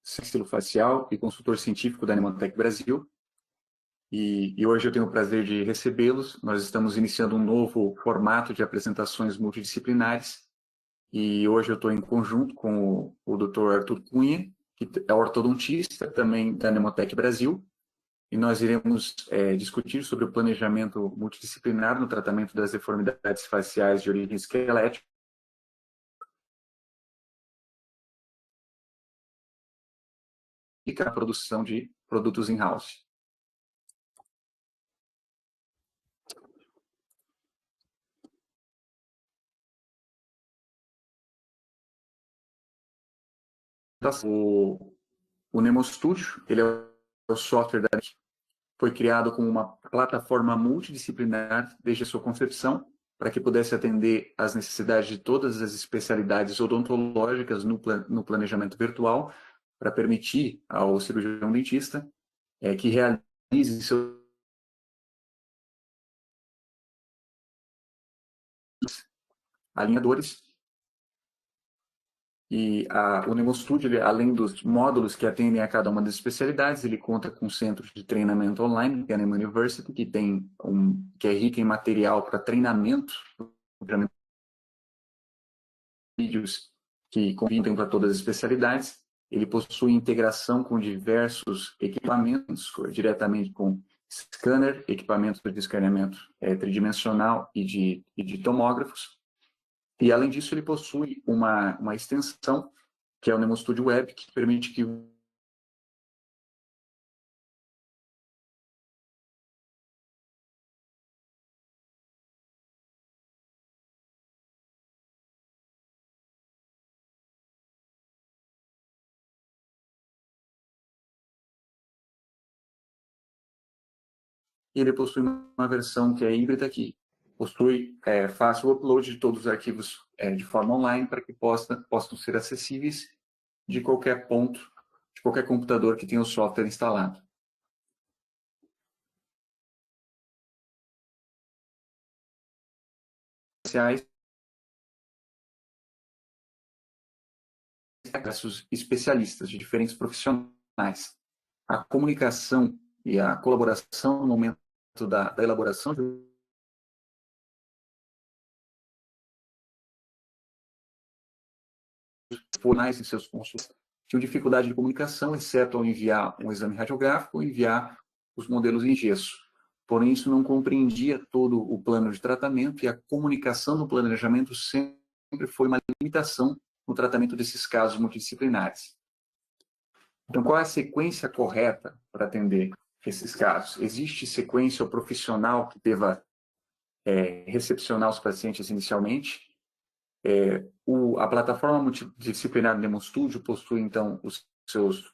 estilofacial e consultor científico da Nemotec Brasil. E hoje eu tenho o prazer de recebê-los. Nós estamos iniciando um novo formato de apresentações multidisciplinares. E hoje eu estou em conjunto com o Dr. Arthur Cunha, que é ortodontista também da Nemotec Brasil. E nós iremos discutir sobre o planejamento multidisciplinar no tratamento das deformidades faciais de origem esquelética e a produção de produtos in-house. O Nemo Studio, ele é o software da foi criado como uma plataforma multidisciplinar desde a sua concepção, para que pudesse atender às necessidades de todas as especialidades odontológicas no planejamento virtual, para permitir ao cirurgião dentista que realize seus alinhadores. E o Nemo Studio, além dos módulos que atendem a cada uma das especialidades, ele conta com um centro de treinamento online, que é a Nemo University, que é rica em material para treinamento, vídeos que convidam para todas as especialidades. Ele possui integração com diversos equipamentos, diretamente com scanner, equipamentos de escaneamento tridimensional e de tomógrafos. E, além disso, ele possui uma extensão, que é o Nemo Studio Web, que permite que ele possui uma versão que é híbrida, que possui fácil upload de todos os arquivos de forma online, para que possam ser acessíveis de qualquer ponto, de qualquer computador que tenha o software instalado. Especialistas de diferentes profissionais. A comunicação e a colaboração no momento da elaboração de formais em seus consultas tinham dificuldade de comunicação, exceto ao enviar um exame radiográfico ou enviar os modelos em gesso. Porém, isso não compreendia todo o plano de tratamento, e a comunicação no planejamento sempre foi uma limitação no tratamento desses casos multidisciplinares. Então, qual é a sequência correta para atender esses casos? Existe sequência ou profissional que deva recepcionar os pacientes inicialmente? A plataforma multidisciplinar do Nemo Studio possui, então, os seus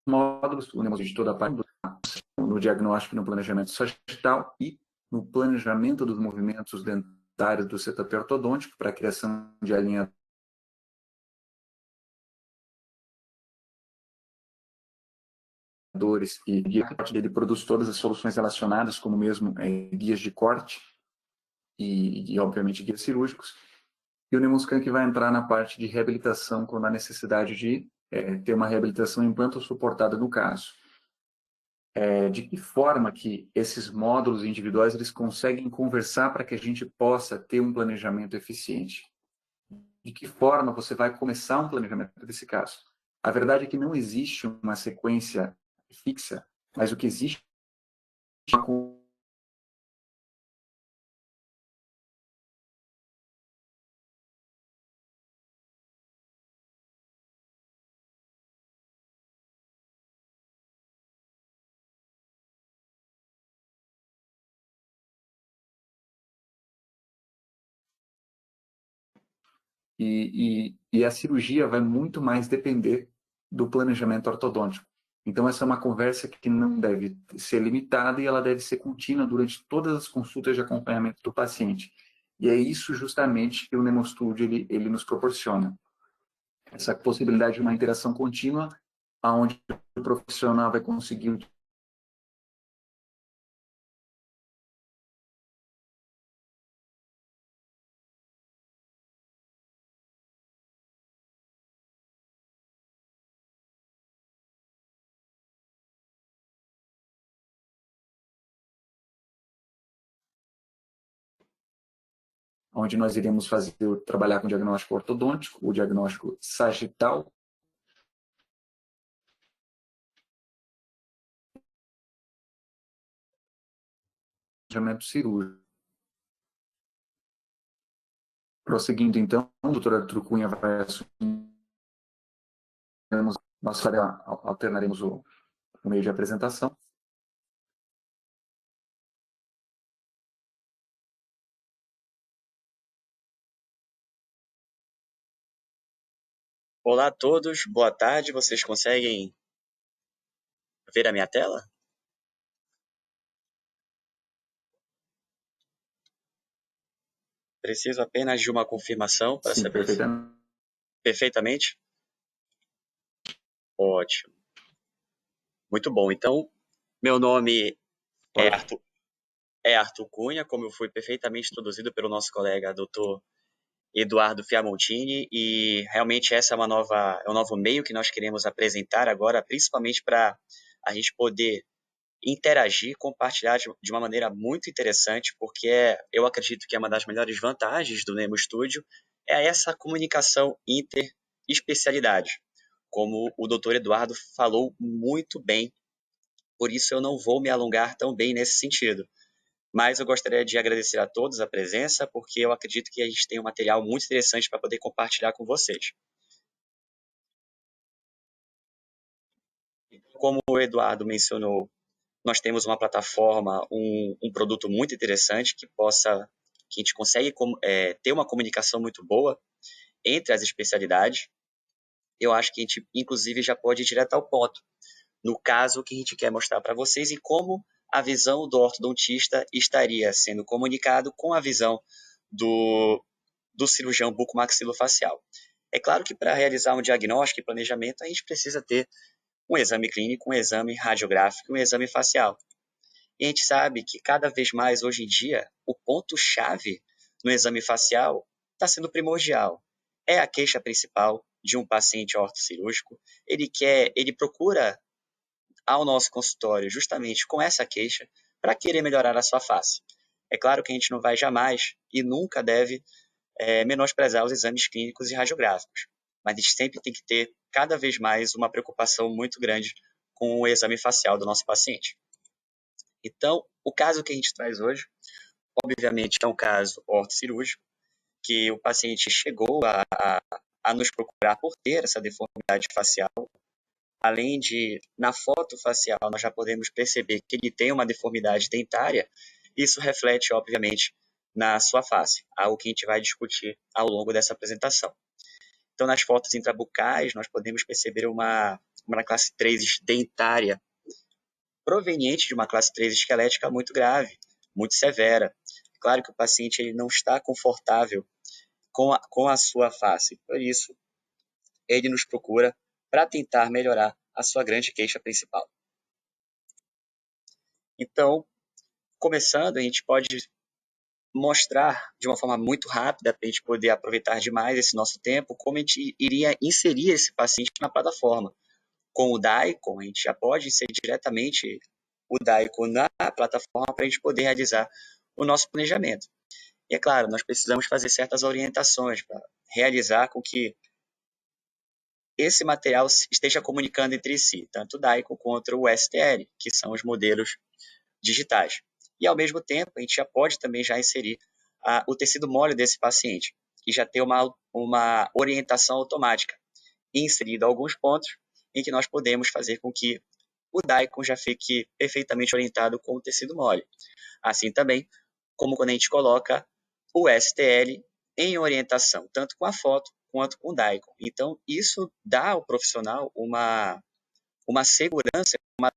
módulos, o Nemo de toda a parte no diagnóstico e no planejamento sagital e no planejamento dos movimentos dentários do setup ortodôntico para a criação de alinhadores e ele produz todas as soluções relacionadas, como mesmo guias de corte e obviamente, guias cirúrgicos. E o Nemoscan que vai entrar na parte de reabilitação, quando há necessidade de ter uma reabilitação implante suportada no caso. De que forma que esses módulos individuais eles conseguem conversar para que a gente possa ter um planejamento eficiente? De que forma você vai começar um planejamento desse caso? A verdade é que não existe uma sequência fixa, mas o que existe é uma e a cirurgia vai muito mais depender do planejamento ortodôntico. Então, essa é uma conversa que não deve ser limitada, e ela deve ser contínua durante todas as consultas de acompanhamento do paciente. E é isso justamente que o Nemo Studio ele nos proporciona. Essa possibilidade de uma interação contínua, onde o profissional vai conseguir onde nós iremos trabalhar com o diagnóstico ortodôntico, o diagnóstico sagital, planejamento cirúrgico. Prosseguindo, então, a doutora Trucunha vai assumir, nós alternaremos o meio de apresentação. Olá a todos, boa tarde. Vocês conseguem ver a minha tela? Preciso apenas de uma confirmação para Sim, saber se... Perfeitamente? Ótimo. Muito bom. Então, meu nome é Arthur Cunha, como eu fui perfeitamente introduzido pelo nosso colega Dr. Eduardo Fiamontini, e realmente essa é um novo meio que nós queremos apresentar agora, principalmente para a gente poder interagir, compartilhar de uma maneira muito interessante, porque eu acredito que é uma das melhores vantagens do Nemo Studio é essa comunicação interespecialidade, como o Dr. Eduardo falou muito bem, por isso eu não vou me alongar tão bem nesse sentido. Mas eu gostaria de agradecer a todos a presença, porque eu acredito que a gente tem um material muito interessante para poder compartilhar com vocês. Como o Eduardo mencionou, nós temos uma plataforma, um produto muito interessante que a gente consegue ter uma comunicação muito boa entre as especialidades. Eu acho que a gente, inclusive, já pode ir direto ao ponto, no caso que a gente quer mostrar para vocês e como a visão do ortodontista estaria sendo comunicado com a visão do cirurgião bucomaxilofacial. É claro que para realizar um diagnóstico e planejamento, a gente precisa ter um exame clínico, um exame radiográfico, um exame facial. E a gente sabe que cada vez mais hoje em dia o ponto-chave no exame facial está sendo primordial. É a queixa principal de um paciente ortocirúrgico. Ele procura ao nosso consultório justamente com essa queixa para querer melhorar a sua face. É claro que a gente não vai jamais e nunca deve menosprezar os exames clínicos e radiográficos, mas a gente sempre tem que ter cada vez mais uma preocupação muito grande com o exame facial do nosso paciente. Então, o caso que a gente traz hoje, obviamente, é um caso ortocirúrgico, que o paciente chegou a nos procurar por ter essa deformidade facial. Além de, na foto facial, nós já podemos perceber que ele tem uma deformidade dentária. Isso reflete, obviamente, na sua face, algo que a gente vai discutir ao longo dessa apresentação. Então, nas fotos intrabucais, nós podemos perceber uma classe 3 dentária proveniente de uma classe 3 esquelética muito grave, muito severa. Claro que o paciente ele não está confortável com a sua face, por isso ele nos procura para tentar melhorar a sua grande queixa principal. Então, começando, a gente pode mostrar de uma forma muito rápida, para a gente poder aproveitar demais esse nosso tempo, como a gente iria inserir esse paciente na plataforma. Com o Daikon, a gente já pode inserir diretamente o Daikon na plataforma para a gente poder realizar o nosso planejamento. E é claro, nós precisamos fazer certas orientações para realizar com que esse material esteja comunicando entre si, tanto o Daikon quanto o STL, que são os modelos digitais. E, ao mesmo tempo, a gente já pode também já inserir o tecido mole desse paciente, que já tem uma orientação automática, inserido alguns pontos em que nós podemos fazer com que o Daikon já fique perfeitamente orientado com o tecido mole. Assim também, como quando a gente coloca o STL em orientação, tanto com a foto quanto com o Daikon. Então, isso dá ao profissional uma segurança, uma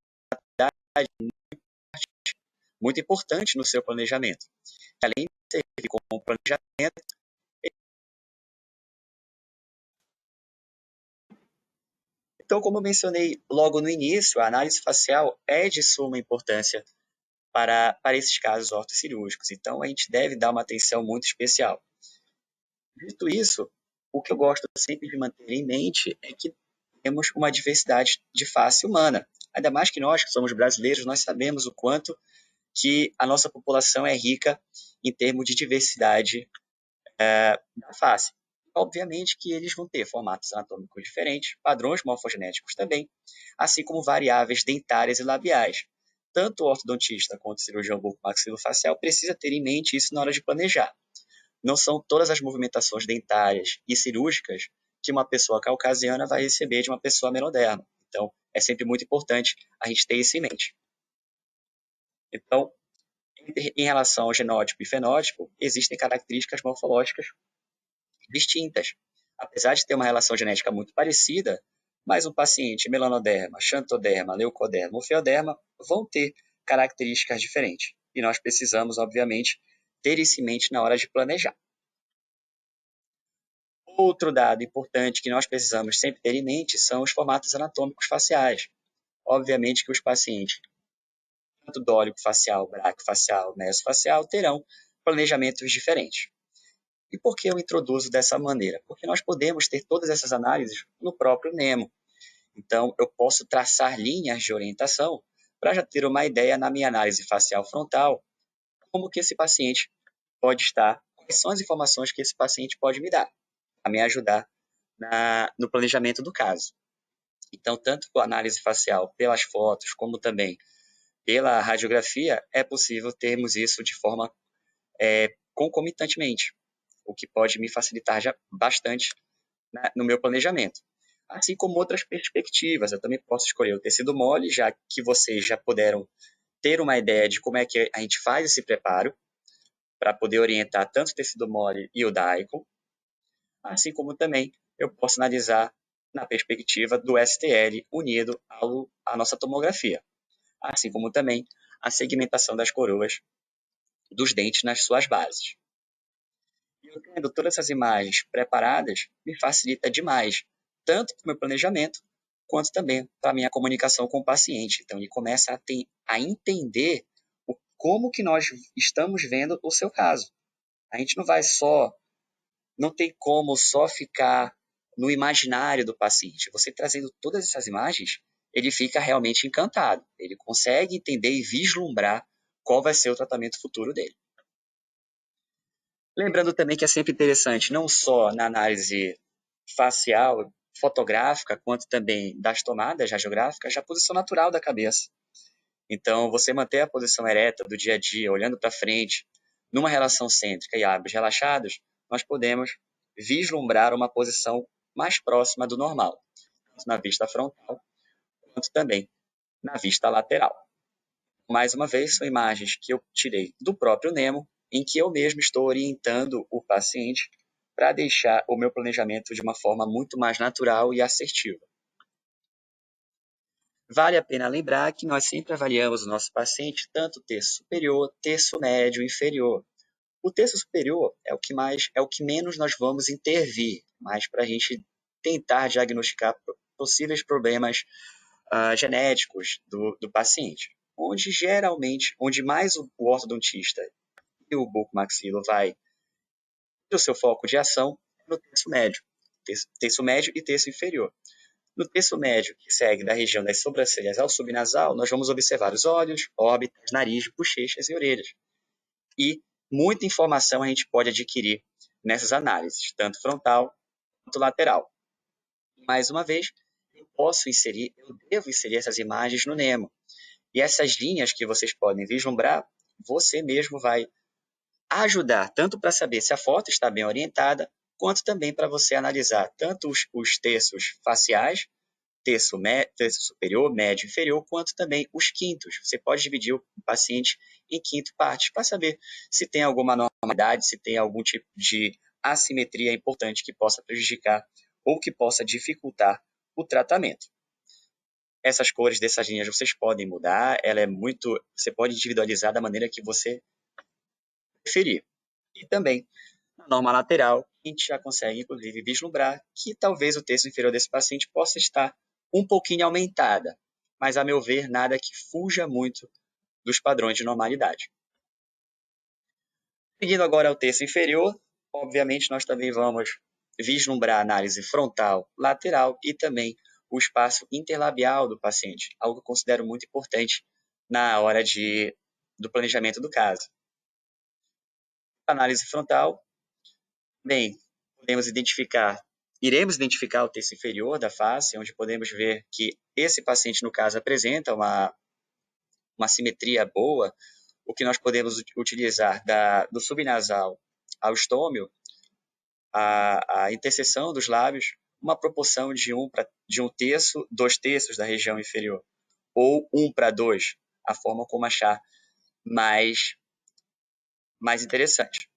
muito importante no seu planejamento. Além de servir como planejamento, então, como eu mencionei logo no início, a análise facial é de suma importância para esses casos ortocirúrgicos. Então, a gente deve dar uma atenção muito especial. Dito isso, o que eu gosto sempre de manter em mente é que temos uma diversidade de face humana. Ainda mais que nós, que somos brasileiros, nós sabemos o quanto que a nossa população é rica em termos de diversidade da face. Obviamente que eles vão ter formatos anatômicos diferentes, padrões morfogenéticos também, assim como variáveis dentárias e labiais. Tanto o ortodontista quanto o cirurgião bucomaxilofacial precisa ter em mente isso na hora de planejar. Não são todas as movimentações dentárias e cirúrgicas que uma pessoa caucasiana vai receber de uma pessoa meloderma. Então, é sempre muito importante a gente ter isso em mente. Então, em relação ao genótipo e fenótipo, existem características morfológicas distintas. Apesar de ter uma relação genética muito parecida, mas um paciente melanoderma, xantoderma, leucoderma ou feoderma vão ter características diferentes. E nós precisamos, obviamente, ter isso em mente na hora de planejar. Outro dado importante que nós precisamos sempre ter em mente são os formatos anatômicos faciais. Obviamente que os pacientes, tanto dórico facial, braquiofacial, mesofacial, terão planejamentos diferentes. E por que eu introduzo dessa maneira? Porque nós podemos ter todas essas análises no próprio Nemo. Então, eu posso traçar linhas de orientação para já ter uma ideia na minha análise facial frontal, como que esse paciente pode estar, quais são as informações que esse paciente pode me dar, a me ajudar no planejamento do caso. Então, tanto com a análise facial pelas fotos, como também pela radiografia, é possível termos isso de forma concomitantemente, o que pode me facilitar já bastante no meu planejamento. Assim como outras perspectivas, eu também posso escolher o tecido mole, já que vocês já puderam ter uma ideia de como é que a gente faz esse preparo, para poder orientar tanto o tecido mole e o daicon, assim como também eu posso analisar na perspectiva do STL unido à nossa tomografia, assim como também a segmentação das coroas dos dentes nas suas bases. E eu tendo todas essas imagens preparadas, me facilita demais, tanto para o meu planejamento, quanto também para a minha comunicação com o paciente. Então, ele começa a entender como que nós estamos vendo o seu caso. A gente não tem como só ficar no imaginário do paciente. Você trazendo todas essas imagens, ele fica realmente encantado. Ele consegue entender e vislumbrar qual vai ser o tratamento futuro dele. Lembrando também que é sempre interessante, não só na análise facial, fotográfica, quanto também das tomadas radiográficas, a posição natural da cabeça. Então, você manter a posição ereta do dia a dia, olhando para frente, numa relação cêntrica e lábios relaxados, nós podemos vislumbrar uma posição mais próxima do normal, tanto na vista frontal, quanto também na vista lateral. Mais uma vez, são imagens que eu tirei do próprio Nemo, em que eu mesmo estou orientando o paciente para deixar o meu planejamento de uma forma muito mais natural e assertiva. Vale a pena lembrar que nós sempre avaliamos o nosso paciente tanto terço superior, terço médio e inferior. O terço superior é o que menos nós vamos intervir, mas para a gente tentar diagnosticar possíveis problemas genéticos do paciente, onde mais o ortodontista e o bucomaxilo vai ter o seu foco de ação no terço médio, terço médio e terço inferior. No terço médio, que segue da região das sobrancelhas ao subnasal, nós vamos observar os olhos, órbitas, nariz, bochechas e orelhas. E muita informação a gente pode adquirir nessas análises, tanto frontal quanto lateral. Mais uma vez, eu devo inserir essas imagens no Nemo. E essas linhas que vocês podem vislumbrar, você mesmo vai ajudar tanto para saber se a foto está bem orientada, quanto também para você analisar tanto os terços faciais, terço superior, médio e inferior, quanto também os quintos. Você pode dividir o paciente em quinto partes para saber se tem alguma anormalidade, se tem algum tipo de assimetria importante que possa prejudicar ou que possa dificultar o tratamento. Essas cores dessas linhas vocês podem mudar, você pode individualizar da maneira que você preferir. E também, na norma lateral, a gente já consegue, inclusive, vislumbrar que talvez o terço inferior desse paciente possa estar um pouquinho aumentada, mas, a meu ver, nada que fuja muito dos padrões de normalidade. Seguindo agora ao terço inferior, obviamente nós também vamos vislumbrar a análise frontal, lateral e também o espaço interlabial do paciente, algo que eu considero muito importante na hora do planejamento do caso. A análise frontal, Bem, iremos identificar o terço inferior da face, onde podemos ver que esse paciente, no caso, apresenta uma simetria boa. O que nós podemos utilizar do subnasal ao estômio, a interseção dos lábios, uma proporção de um terço, 2 terços da região inferior, ou 1:2, a forma como achar mais interessante.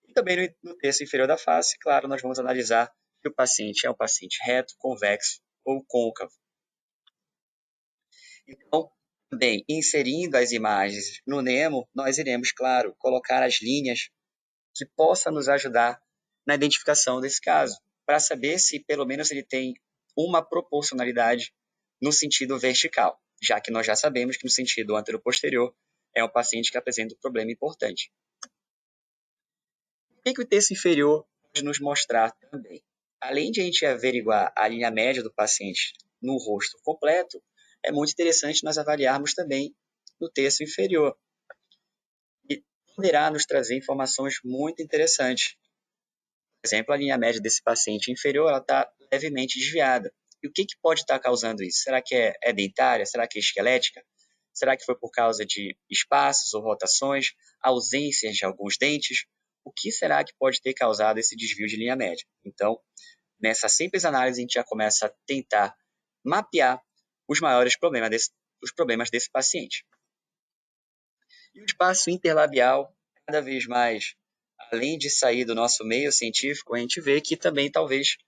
E também no terço inferior da face, claro, nós vamos analisar se o paciente é um paciente reto, convexo ou côncavo. Então, também, inserindo as imagens no Nemo, nós iremos, claro, colocar as linhas que possa nos ajudar na identificação desse caso, para saber se pelo menos ele tem uma proporcionalidade no sentido vertical, já que nós já sabemos que no sentido anteroposterior é um paciente que apresenta um problema importante. O que o terço inferior pode nos mostrar também? Além de a gente averiguar a linha média do paciente no rosto completo, é muito interessante nós avaliarmos também no terço inferior. E poderá nos trazer informações muito interessantes. Por exemplo, a linha média desse paciente inferior está levemente desviada. E o que pode estar causando isso? Será que é dentária? Será que é esquelética? Será que foi por causa de espaços ou rotações, ausências de alguns dentes? O que será que pode ter causado esse desvio de linha média? Então, nessa simples análise, a gente já começa a tentar mapear os maiores problemas desse paciente. E o espaço interlabial, cada vez mais, além de sair do nosso meio científico, a gente vê que também talvez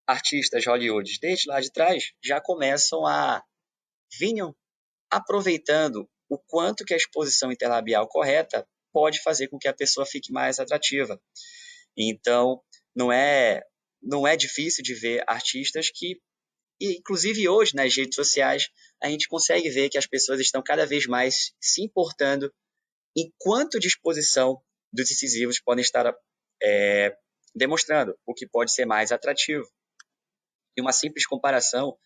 artistas de Hollywood, desde lá de trás, já começam vinham aproveitando o quanto que a exposição interlabial correta pode fazer com que a pessoa fique mais atrativa. Então, não é difícil de ver artistas que, inclusive hoje nas redes sociais, a gente consegue ver que as pessoas estão cada vez mais se importando em quanto de exposição dos incisivos podem estar demonstrando, o que pode ser mais atrativo. E uma simples comparação,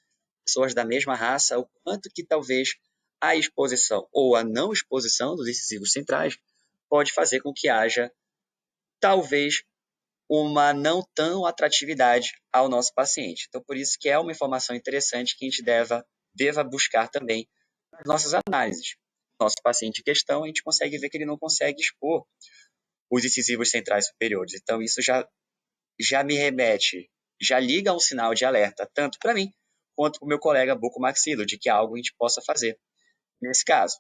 pessoas da mesma raça, o quanto que talvez a exposição ou a não exposição dos incisivos centrais pode fazer com que haja, talvez, uma não tão atratividade ao nosso paciente. Então, por isso que é uma informação interessante que a gente deva buscar também nas nossas análises. Nosso paciente em questão, a gente consegue ver que ele não consegue expor os incisivos centrais superiores. Então, isso já me remete, já liga um sinal de alerta, tanto para mim, quanto para o meu colega bucomaxilo, de que algo a gente possa fazer nesse caso.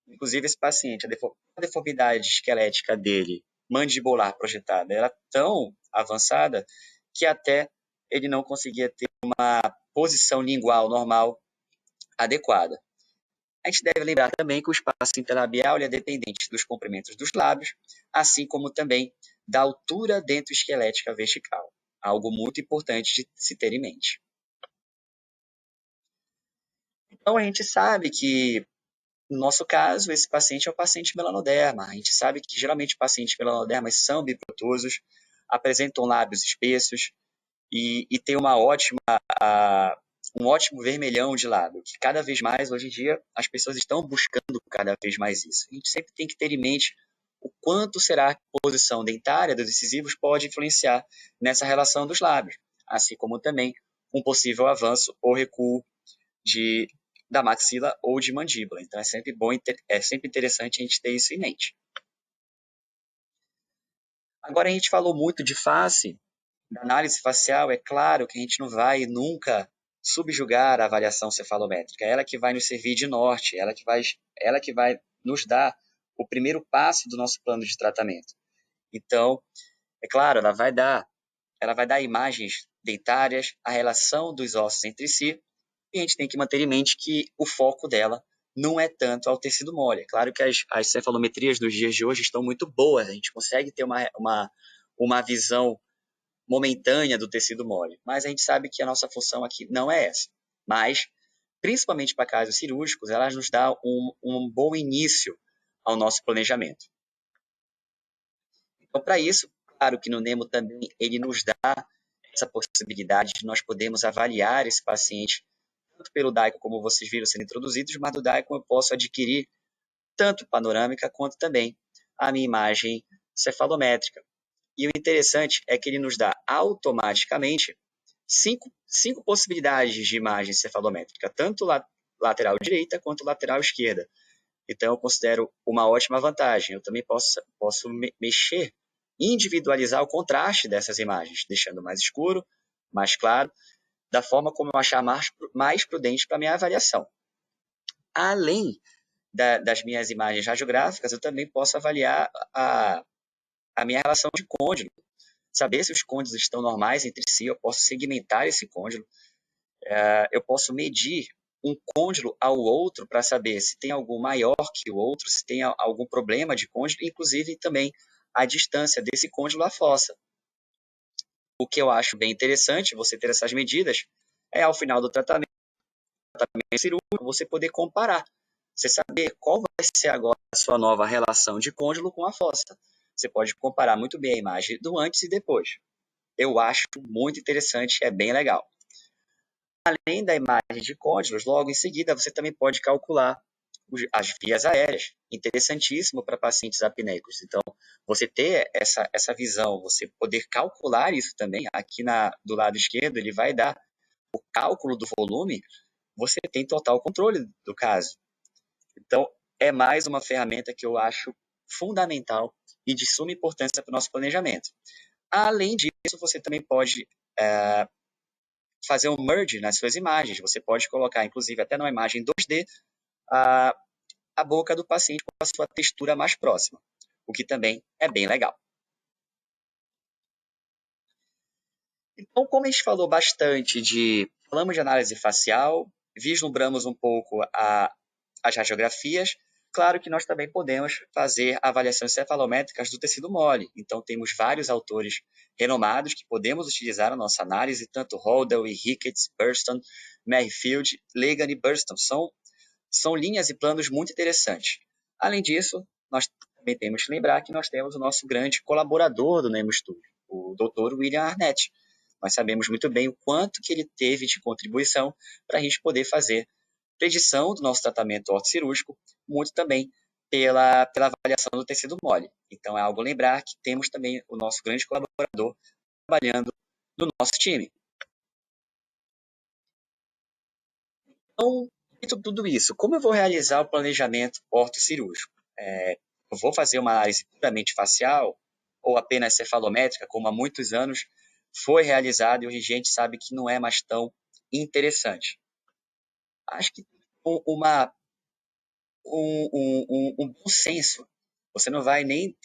Inclusive, esse paciente, a deformidade esquelética dele, mandibular projetada, era tão avançada que até ele não conseguia ter uma posição lingual normal adequada. A gente deve lembrar também que o espaço interlabial é dependente dos comprimentos dos lábios, assim como também da altura dentoesquelética vertical, algo muito importante de se ter em mente. Então, a gente sabe que, no nosso caso, esse paciente é o paciente melanoderma. A gente sabe que, geralmente, pacientes melanodermas são biprotusos, apresentam lábios espessos e têm um ótimo vermelhão de lábio, que cada vez mais, hoje em dia, as pessoas estão buscando cada vez mais isso. A gente sempre tem que ter em mente o quanto será que a posição dentária dos incisivos pode influenciar nessa relação dos lábios, assim como também um possível avanço ou recuo da maxila ou de mandíbula. Então, é sempre interessante a gente ter isso em mente. Agora, a gente falou muito de face, da análise facial. É claro que a gente não vai nunca subjugar a avaliação cefalométrica. Ela que vai nos servir de norte, ela que vai nos dar o primeiro passo do nosso plano de tratamento. Então, é claro, ela vai dar imagens dentárias, a relação dos ossos entre si, e a gente tem que manter em mente que o foco dela não é tanto ao tecido mole. É claro que as cefalometrias nos dias de hoje estão muito boas, a gente consegue ter uma visão momentânea do tecido mole, mas a gente sabe que a nossa função aqui não é essa. Mas, principalmente para casos cirúrgicos, elas nos dão um bom início ao nosso planejamento. Então, para isso, claro que no Nemo também ele nos dá essa possibilidade de nós podermos avaliar esse paciente, tanto pelo DICOM, como vocês viram sendo introduzidos, mas do DICOM eu posso adquirir tanto panorâmica quanto também a minha imagem cefalométrica. E o interessante é que ele nos dá automaticamente cinco possibilidades de imagem cefalométrica, tanto lateral direita quanto lateral esquerda. Então, eu considero uma ótima vantagem. Eu também posso mexer, individualizar o contraste dessas imagens, deixando mais escuro, mais claro, da forma como eu achar mais prudente para a minha avaliação. Além das minhas imagens radiográficas, eu também posso avaliar a minha relação de côndilo, saber se os côndilos estão normais entre si, eu posso segmentar esse côndilo, eu posso medir um côndilo ao outro para saber se tem algum maior que o outro, se tem algum problema de côndilo, inclusive também a distância desse côndilo à fossa. O que eu acho bem interessante, você ter essas medidas, é ao final do tratamento cirúrgico, você poder comparar. Você saber qual vai ser agora a sua nova relação de côndilo com a fossa. Você pode comparar muito bem a imagem do antes e depois. Eu acho muito interessante, é bem legal. Além da imagem de côndilos, logo em seguida você também pode calcular as vias aéreas. Interessantíssimo para pacientes apneicos. Então, você ter essa visão, você poder calcular isso também, aqui do lado esquerdo, ele vai dar o cálculo do volume, você tem total controle do caso. Então, é mais uma ferramenta que eu acho fundamental e de suma importância para o nosso planejamento. Além disso, você também pode fazer um merge nas suas imagens. Você pode colocar, inclusive, até numa imagem 2D, a boca do paciente com a sua textura mais próxima, o que também é bem legal. Então, como a gente falou bastante falamos de análise facial, vislumbramos um pouco as radiografias, claro que nós também podemos fazer avaliações cefalométricas do tecido mole. Então, temos vários autores renomados que podemos utilizar na nossa análise, tanto Holdell e Ricketts, Burston, Merrifield, Legan e Burston. São linhas e planos muito interessantes. Além disso, nós também temos que lembrar que nós temos o nosso grande colaborador do Nemo Studio, o Dr. William Arnett. Nós sabemos muito bem o quanto que ele teve de contribuição para a gente poder fazer predição do nosso tratamento ortocirúrgico, muito também pela avaliação do tecido mole. Então, é algo a lembrar que temos também o nosso grande colaborador trabalhando no nosso time. Então, dito tudo isso, como eu vou realizar o planejamento ortocirúrgico? Eu vou fazer uma análise puramente facial ou apenas cefalométrica, como há muitos anos foi realizado e hoje a gente sabe que não é mais tão interessante. Acho que um bom senso. Você não vai nem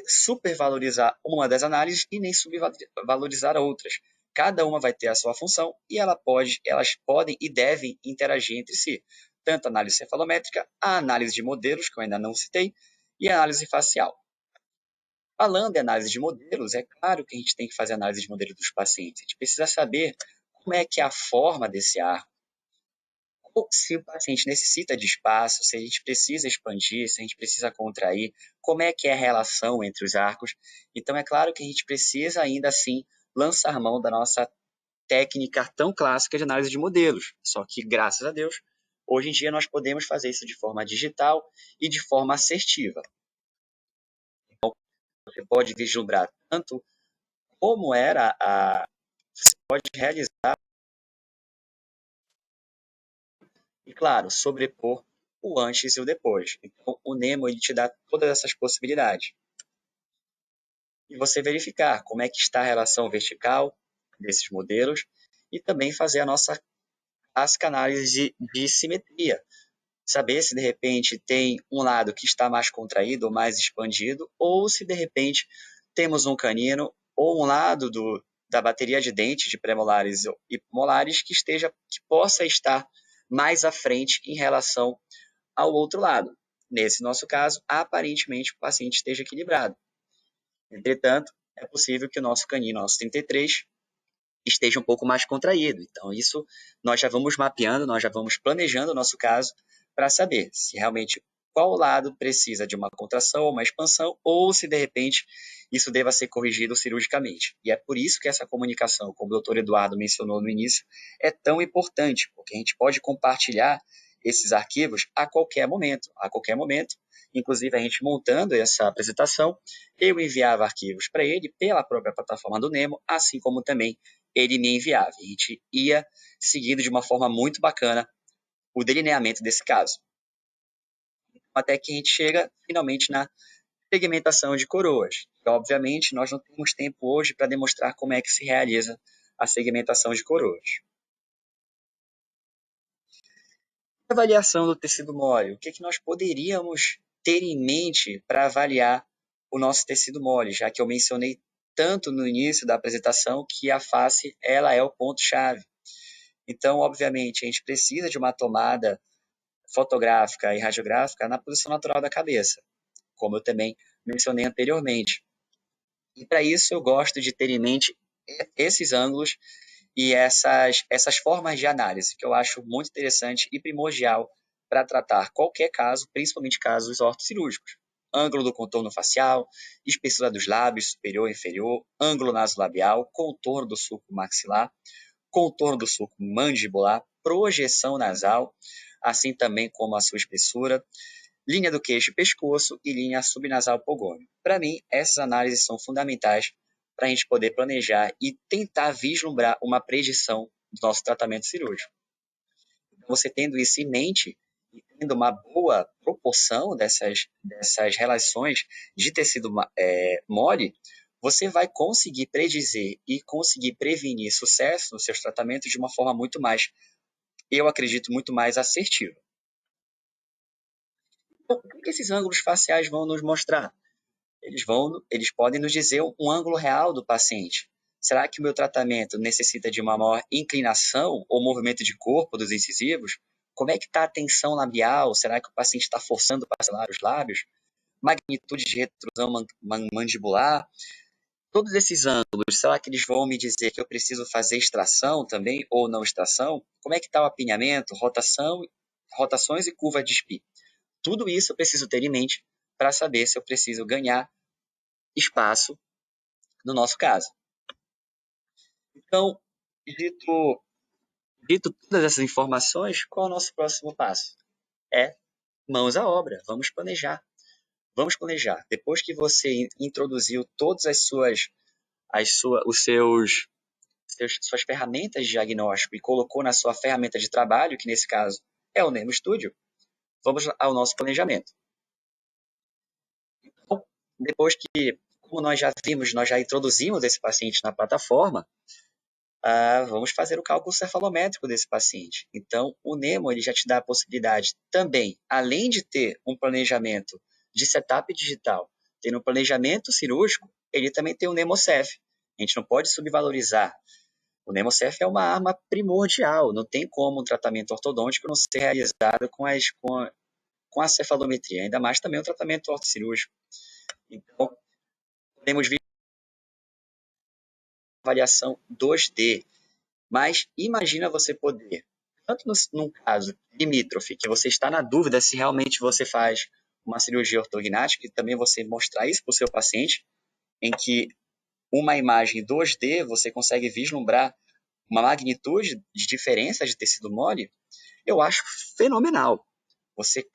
supervalorizar uma das análises e nem subvalorizar outras. Cada uma vai ter a sua função e elas podem e devem interagir entre si. Tanto a análise cefalométrica, a análise de modelos, que eu ainda não citei, e a análise facial. Falando em análise de modelos, é claro que a gente tem que fazer análise de modelos dos pacientes. A gente precisa saber como é que é a forma desse arco, ou se o paciente necessita de espaço, se a gente precisa expandir, se a gente precisa contrair, como é que é a relação entre os arcos. Então, é claro que a gente precisa ainda assim lançar mão da nossa técnica tão clássica de análise de modelos. Só que, graças a Deus, hoje em dia nós podemos fazer isso de forma digital e de forma assertiva. Então, você pode vislumbrar tanto como era você pode realizar e, claro, sobrepor o antes e o depois. Então, o Nemo ele te dá todas essas possibilidades. E você verificar como é que está a relação vertical desses modelos e também fazer a nossa clássica análise de simetria. Saber se, de repente, tem um lado que está mais contraído ou mais expandido, ou se, de repente, temos um canino ou um lado da bateria de dentes de premolares e molares que possa estar mais à frente em relação ao outro lado. Nesse nosso caso, aparentemente o paciente esteja equilibrado. Entretanto, é possível que o nosso canino, nosso 33, esteja um pouco mais contraído. Então, isso nós já vamos mapeando, nós já vamos planejando o nosso caso para saber se realmente qual lado precisa de uma contração ou uma expansão, ou se de repente isso deva ser corrigido cirurgicamente. E é por isso que essa comunicação, como o doutor Eduardo mencionou no início, é tão importante, porque a gente pode compartilhar esses arquivos a qualquer momento. A qualquer momento, Inclusive, a gente montando essa apresentação, eu enviava arquivos para ele pela própria plataforma do Nemo, assim como também ele me enviava. A gente ia seguindo de uma forma muito bacana o delineamento desse caso. Até que a gente chega finalmente na segmentação de coroas. Então, obviamente, nós não temos tempo hoje para demonstrar como é que se realiza a segmentação de coroas. Avaliação do tecido mole. O que, que nós poderíamos ter em mente para avaliar o nosso tecido mole, já que eu mencionei tanto no início da apresentação que a face ela é o ponto-chave. Então, obviamente, a gente precisa de uma tomada fotográfica e radiográfica na posição natural da cabeça, como eu também mencionei anteriormente. E para isso eu gosto de ter em mente esses ângulos e essas formas de análise, que eu acho muito interessante e primordial para tratar qualquer caso, principalmente casos ortocirúrgicos. Ângulo do contorno facial, espessura dos lábios superior e inferior, ângulo nasolabial, contorno do sulco maxilar, contorno do sulco mandibular, projeção nasal, assim também como a sua espessura, linha do queixo e pescoço e linha subnasal pogônio. Para mim, essas análises são fundamentais para a gente poder planejar e tentar vislumbrar uma predição do nosso tratamento cirúrgico. Então, você tendo isso em mente e tendo uma boa proporção dessas relações de tecido mole, você vai conseguir predizer e conseguir prevenir sucesso nos seus tratamentos de uma forma muito mais, eu acredito, muito mais assertiva. Então, o que esses ângulos faciais vão nos mostrar? Eles podem nos dizer um ângulo real do paciente. Será que o meu tratamento necessita de uma maior inclinação ou movimento de corpo dos incisivos? Como é que está a tensão labial? Será que o paciente está forçando para selar os lábios? Magnitude de retrusão mandibular? Todos esses ângulos, será que eles vão me dizer que eu preciso fazer extração também ou não extração? Como é que está o apinhamento, rotações e curva de SPI? Tudo isso eu preciso ter em mente para saber se eu preciso ganhar espaço no nosso caso. Então, dito todas essas informações, qual é o nosso próximo passo? É mãos à obra, vamos planejar. Vamos planejar. Depois que você introduziu todas suas ferramentas de diagnóstico e colocou na sua ferramenta de trabalho, que nesse caso é o Nemo Studio, vamos ao nosso planejamento. Então, depois que, como nós já vimos, nós já introduzimos esse paciente na plataforma, vamos fazer o cálculo cefalométrico desse paciente. Então, o Nemo ele já te dá a possibilidade também, além de ter um planejamento de setup digital, ter um planejamento cirúrgico, ele também tem o NemoCef. A gente não pode subvalorizar. O NemoCef é uma arma primordial. Não tem como um tratamento ortodôntico não ser realizado com a cefalometria, ainda mais também o tratamento ortocirúrgico. Então, podemos ver avaliação 2D. Mas imagina você poder, tanto num caso limítrofe, que você está na dúvida se realmente você faz uma cirurgia ortognática, e também você mostrar isso para o seu paciente, em que uma imagem 2D você consegue vislumbrar uma magnitude de diferença de tecido mole, eu acho fenomenal. Você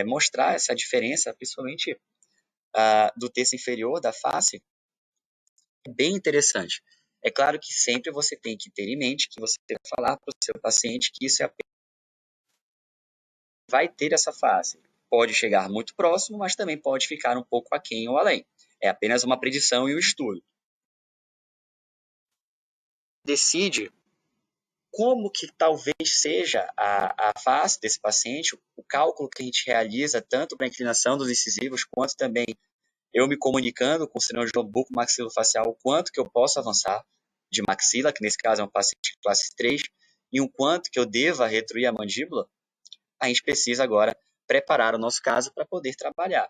mostrar essa diferença, principalmente do terço inferior da face, é bem interessante. É claro que sempre você tem que ter em mente que você vai falar para o seu paciente que isso vai ter essa face. Pode chegar muito próximo, mas também pode ficar um pouco aquém ou além. É apenas uma predição e um estudo. Decide como que talvez seja a face desse paciente, o cálculo que a gente realiza tanto para a inclinação dos incisivos, quanto também eu me comunicando com o cirurgião bucomaxilofacial o quanto que eu posso avançar de maxila, que nesse caso é um paciente classe 3, e o quanto que eu deva retruir a mandíbula, a gente precisa agora preparar o nosso caso para poder trabalhar.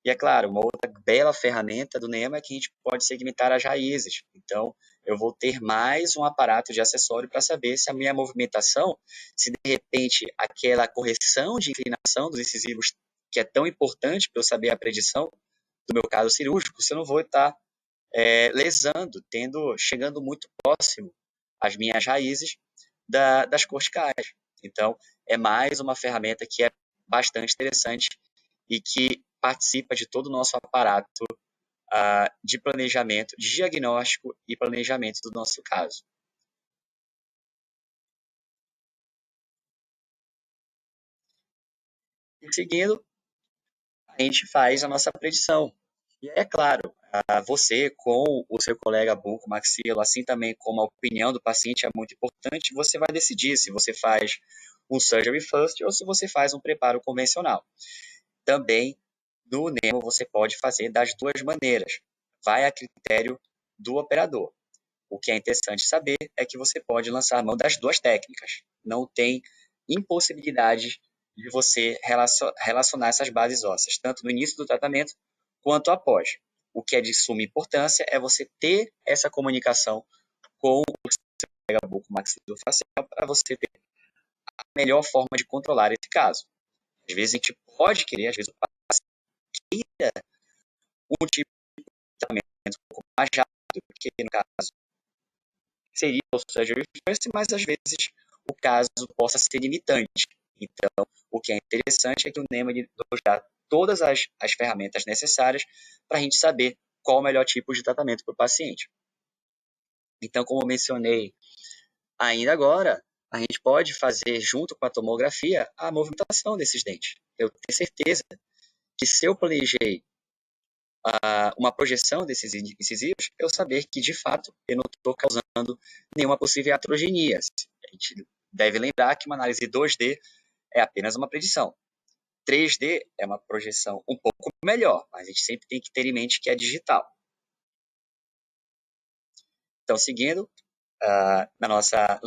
E é claro, uma outra bela ferramenta do NEMA é que a gente pode segmentar as raízes. Então, eu vou ter mais um aparato de acessório para saber se a minha movimentação, se de repente aquela correção de inclinação dos incisivos, que é tão importante para eu saber a predição do meu caso cirúrgico, se eu não vou estar lesando, chegando muito próximo às minhas raízes das corticais. Então, é mais uma ferramenta que é bastante interessante e que participa de todo o nosso aparato de planejamento, de diagnóstico e planejamento do nosso caso. E seguindo, a gente faz a nossa predição. E é claro, você com o seu colega bucomaxilo, assim também como a opinião do paciente é muito importante, você vai decidir se você faz um surgery first ou se você faz um preparo convencional. Também no Nemo você pode fazer das duas maneiras, vai a critério do operador. O que é interessante saber é que você pode lançar mão das duas técnicas. Não tem impossibilidade de você relacionar essas bases ósseas, tanto no início do tratamento quanto após. O que é de suma importância é você ter essa comunicação com o seu bucomaxilofacial para você ter a melhor forma de controlar esse caso. Às vezes a gente pode querer, às vezes o paciente queira um tipo de tratamento um pouco mais rápido, porque no caso seria o surgery first, mas às vezes o caso possa ser limitante. Então, o que é interessante é que o NEMA nos dá todas as ferramentas necessárias para a gente saber qual o melhor tipo de tratamento para o paciente. Então, como eu mencionei ainda agora, a gente pode fazer, junto com a tomografia, a movimentação desses dentes. Eu tenho certeza que se eu planejei uma projeção desses incisivos, eu saber que, de fato, eu não estou causando nenhuma possível iatrogenia. A gente deve lembrar que uma análise 2D é apenas uma predição. 3D é uma projeção um pouco melhor, mas a gente sempre tem que ter em mente que é digital. Então, seguindo no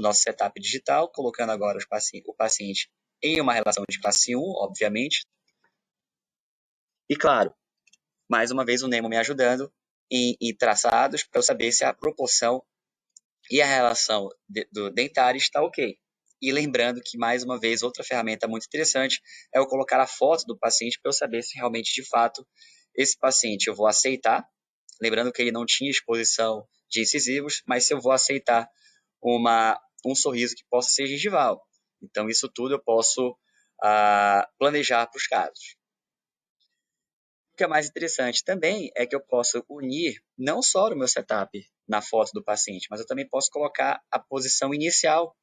nosso setup digital, colocando agora o paciente em uma relação de classe 1, obviamente. E, claro, mais uma vez o Nemo me ajudando em traçados para eu saber se a proporção e a relação do dentário está ok. E lembrando que, mais uma vez, outra ferramenta muito interessante é eu colocar a foto do paciente para eu saber se realmente, de fato, esse paciente eu vou aceitar, lembrando que ele não tinha exposição de incisivos, mas se eu vou aceitar um sorriso que possa ser gengival. Então, isso tudo eu posso planejar para os casos. O que é mais interessante também é que eu posso unir não só o meu setup na foto do paciente, mas eu também posso colocar a posição inicial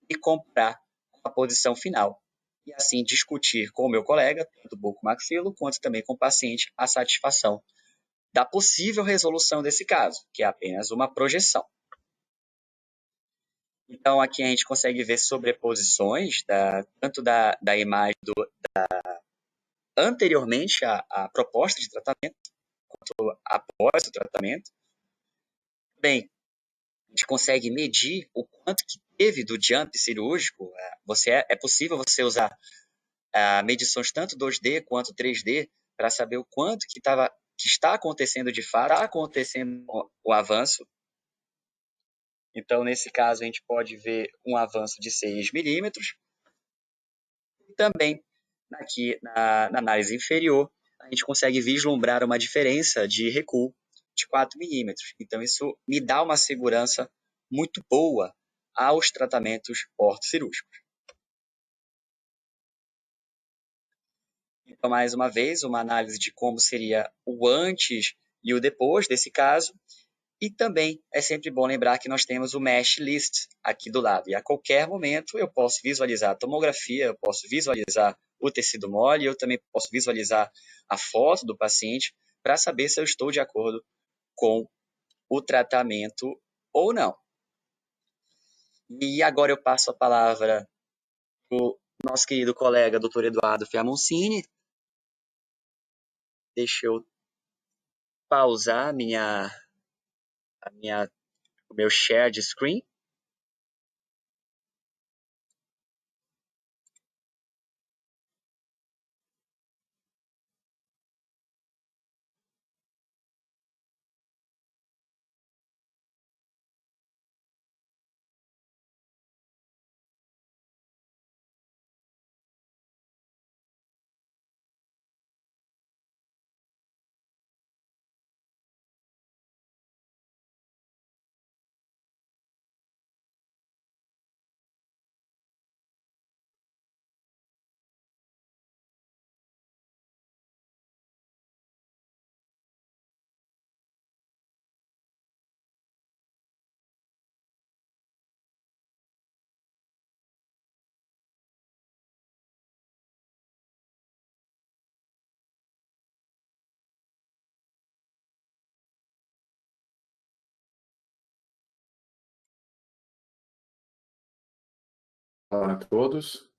e comparar com a posição final. E assim discutir com o meu colega, tanto bucomaxilo, quanto também com o paciente, a satisfação da possível resolução desse caso, que é apenas uma projeção. Então, aqui a gente consegue ver sobreposições tanto da imagem anteriormente à proposta de tratamento, quanto após o tratamento. Bem, a gente consegue medir o quanto que teve do jump cirúrgico. É possível você usar medições tanto 2D quanto 3D para saber o quanto que está acontecendo de fato, está acontecendo o avanço. Então, nesse caso, a gente pode ver um avanço de 6 milímetros. E também, aqui na análise inferior, a gente consegue vislumbrar uma diferença de recuo de 4 milímetros. Então, isso me dá uma segurança muito boa aos tratamentos ortocirúrgicos. Então, mais uma vez, uma análise de como seria o antes e o depois desse caso. E também é sempre bom lembrar que nós temos o Mesh List aqui do lado. E a qualquer momento eu posso visualizar a tomografia, eu posso visualizar o tecido mole, eu também posso visualizar a foto do paciente para saber se eu estou de acordo com o tratamento ou não. E agora eu passo a palavra para o nosso querido colega, Dr. Eduardo Fiamoncini. Deixa eu pausar o meu share de screen. Olá a todos.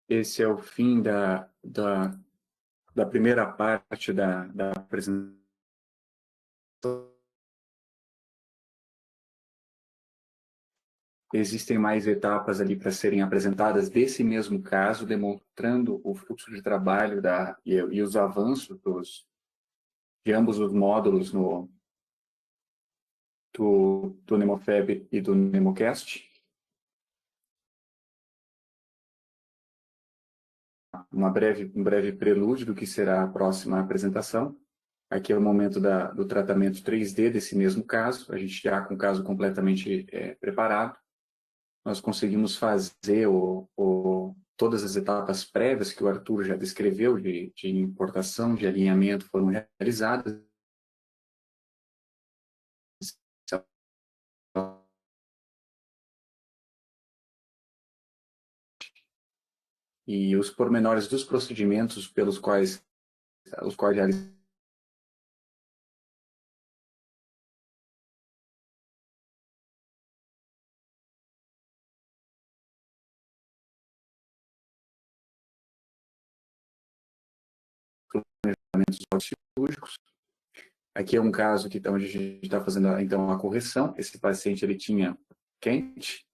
Esse é o fim da primeira parte da apresentação. Existem mais etapas ali para serem apresentadas desse mesmo caso, demonstrando o fluxo de trabalho e os avanços de ambos os módulos do NemoFab e do NemoCast. Um breve prelúdio do que será a próxima apresentação. Aqui é o momento do tratamento 3D desse mesmo caso, a gente já com o caso completamente preparado. Nós conseguimos fazer todas as etapas prévias que o Arthur já descreveu, de importação, de alinhamento, foram realizadas. E os pormenores dos procedimentos pelos quais realizamos cirúrgicos. Aqui é um caso que onde a gente está fazendo então a correção. Esse paciente ele tinha quente,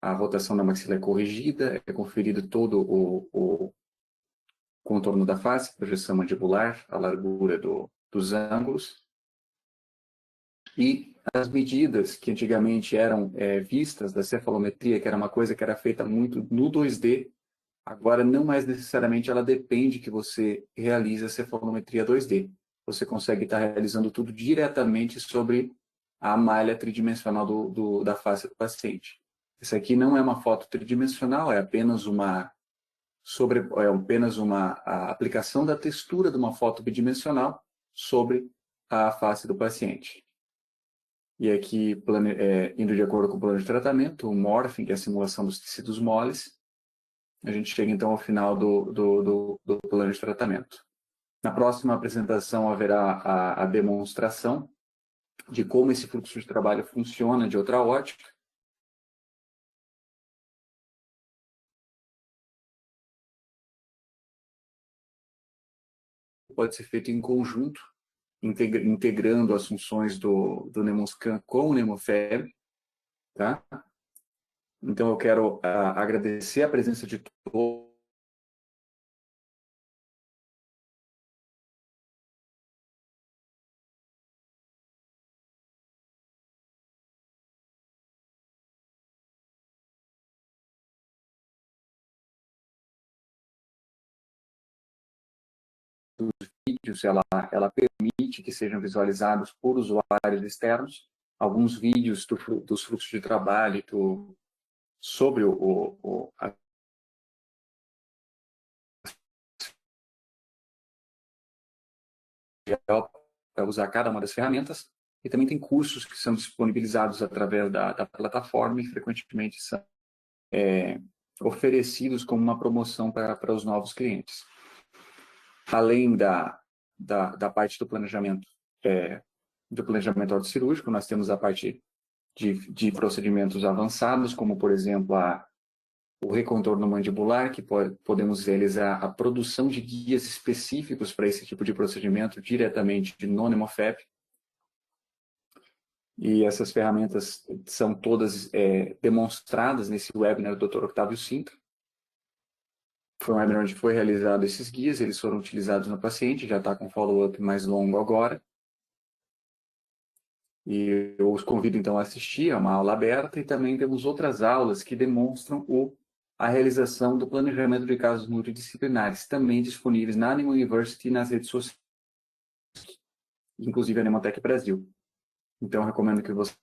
a rotação da maxila é corrigida, é conferido todo o contorno da face, projeção mandibular, a largura dos ângulos. E as medidas que antigamente eram vistas da cefalometria, que era uma coisa que era feita muito no 2D, agora não mais necessariamente ela depende que você realize a cefalometria 2D. Você consegue estar realizando tudo diretamente sobre a malha tridimensional da face do paciente. Isso aqui não é uma foto tridimensional, é apenas a aplicação da textura de uma foto bidimensional sobre a face do paciente. E aqui, indo de acordo com o plano de tratamento, o morphing, que é a simulação dos tecidos moles, a gente chega então ao final do plano de tratamento. Na próxima apresentação haverá a demonstração de como esse fluxo de trabalho funciona de outra ótica. Pode ser feito em conjunto, integrando as funções do NemoScan com o NemoFab, tá? Então eu quero agradecer a presença de todos. Vídeos, ela permite que sejam visualizados por usuários externos. Alguns vídeos dos fluxos de trabalho sobre para usar cada uma das ferramentas. E também tem cursos que são disponibilizados através da plataforma e frequentemente são oferecidos como uma promoção para os novos clientes. Além da parte do planejamento ortocirúrgico, nós temos a parte de procedimentos avançados, como, por exemplo, o recontorno mandibular, que podemos realizar a produção de guias específicos para esse tipo de procedimento diretamente no NemoFab. E essas ferramentas são todas demonstradas nesse webinar do Dr. Octávio Sintra. Foi um webinar onde foi realizado esses guias, eles foram utilizados no paciente, já está com follow-up mais longo agora. E eu os convido então a assistir, é uma aula aberta, e também temos outras aulas que demonstram a realização do planejamento de casos multidisciplinares, também disponíveis na Nemo University e nas redes sociais, inclusive a Nemotec Brasil. Então, eu recomendo que você